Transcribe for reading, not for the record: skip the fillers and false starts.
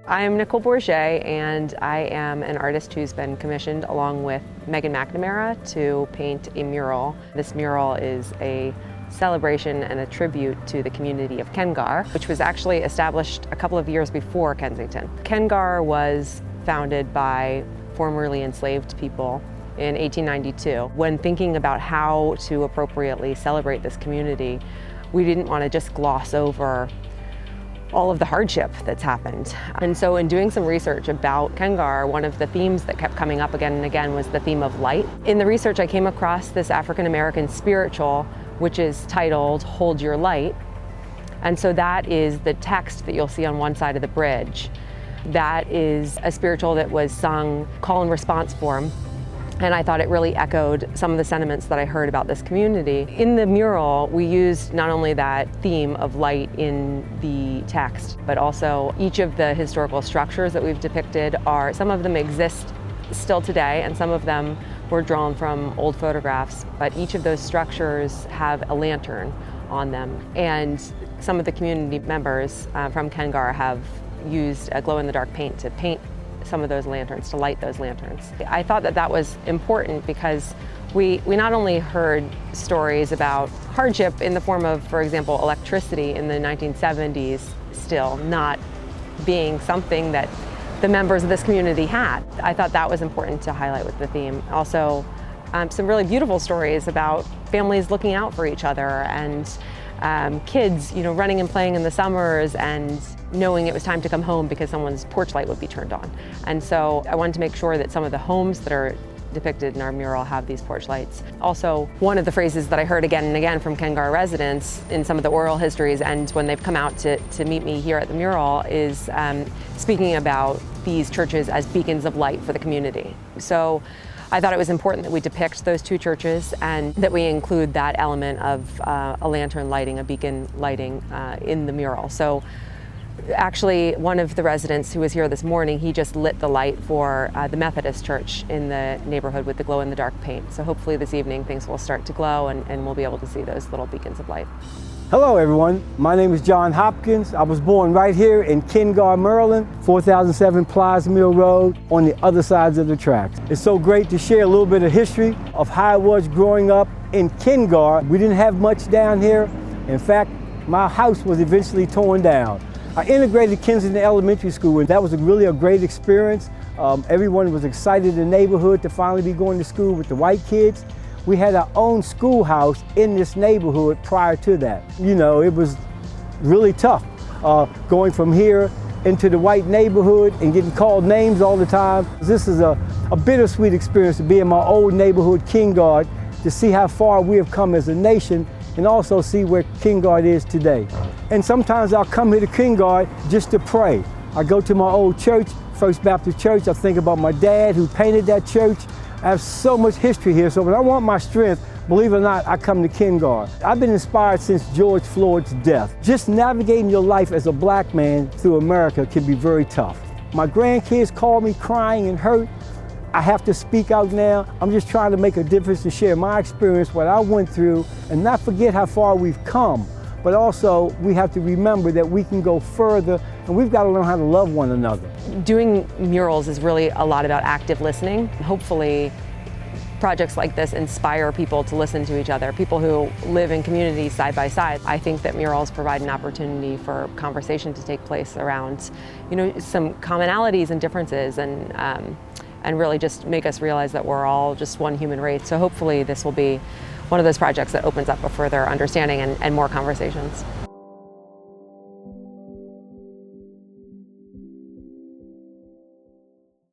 I'm Nicole Bourget, and I am an artist who's been commissioned along with Megan McNamara to paint a mural. This mural is a celebration and a tribute to the community of KenGar, which was actually established a couple of years before Kensington. KenGar was founded by formerly enslaved people in 1892. When thinking about how to appropriately celebrate this community, we didn't want to just gloss over all of the hardship that's happened. And so in doing some research about KenGar, one of the themes that kept coming up again and again was the theme of light. In the research, I came across this African-American spiritual, which is titled "Hold Your Light." And so that is the text that you'll see on one side of the bridge. That is a spiritual that was sung call and response form. And I thought it really echoed some of the sentiments that I heard about this community. In the mural, we used not only that theme of light in the text, but also each of the historical structures that we've depicted some of them exist still today, and some of them were drawn from old photographs, but each of those structures have a lantern on them. And some of the community members from KenGar have used a glow-in-the-dark paint to paint some of those lanterns, to light those lanterns. I thought that that was important because we not only heard stories about hardship in the form of, for example, electricity in the 1970s still not being something that the members of this community had. I thought that was important to highlight with the theme. Also, some really beautiful stories about families looking out for each other and kids, running and playing in the summers and knowing it was time to come home because someone's porch light would be turned on. And so I wanted to make sure that some of the homes that are depicted in our mural have these porch lights. Also, one of the phrases that I heard again and again from KenGar residents in some of the oral histories and when they've come out to meet me here at the mural is speaking about these churches as beacons of light for the community. So I thought it was important that we depict those two churches and that we include that element of a lantern lighting, a beacon lighting in the mural. So actually, one of the residents who was here this morning, he just lit the light for the Methodist church in the neighborhood with the glow-in-the-dark paint. So hopefully this evening things will start to glow and we'll be able to see those little beacons of light. Hello everyone, my name is John Hopkins. I was born right here in KenGar, Maryland, 4007 Plaza Mill Road on the other sides of the tracks. It's so great to share a little bit of history of how I was growing up in KenGar. We didn't have much down here. In fact, my house was eventually torn down. I integrated Kensington Elementary School, and that was really a great experience. Everyone was excited in the neighborhood to finally be going to school with the white kids. We had our own schoolhouse in this neighborhood prior to that. It was really tough going from here into the white neighborhood and getting called names all the time. This is a bittersweet experience to be in my old neighborhood, KenGar, to see how far we have come as a nation and also see where KenGar is today. And sometimes I'll come here to KenGar just to pray. I go to my old church, First Baptist Church. I think about my dad who painted that church. I have so much history here, so when I want my strength, believe it or not, I come to KenGar. I've been inspired since George Floyd's death. Just navigating your life as a black man through America can be very tough. My grandkids call me crying and hurt. I have to speak out now. I'm just trying to make a difference and share my experience, what I went through, and not forget how far we've come. But also, we have to remember that we can go further, and we've got to learn how to love one another. Doing murals is really a lot about active listening. Hopefully, projects like this inspire people to listen to each other, people who live in communities side by side. I think that murals provide an opportunity for conversation to take place around, some commonalities and differences, and really just make us realize that we're all just one human race. So hopefully this will be one of those projects that opens up a further understanding and more conversations.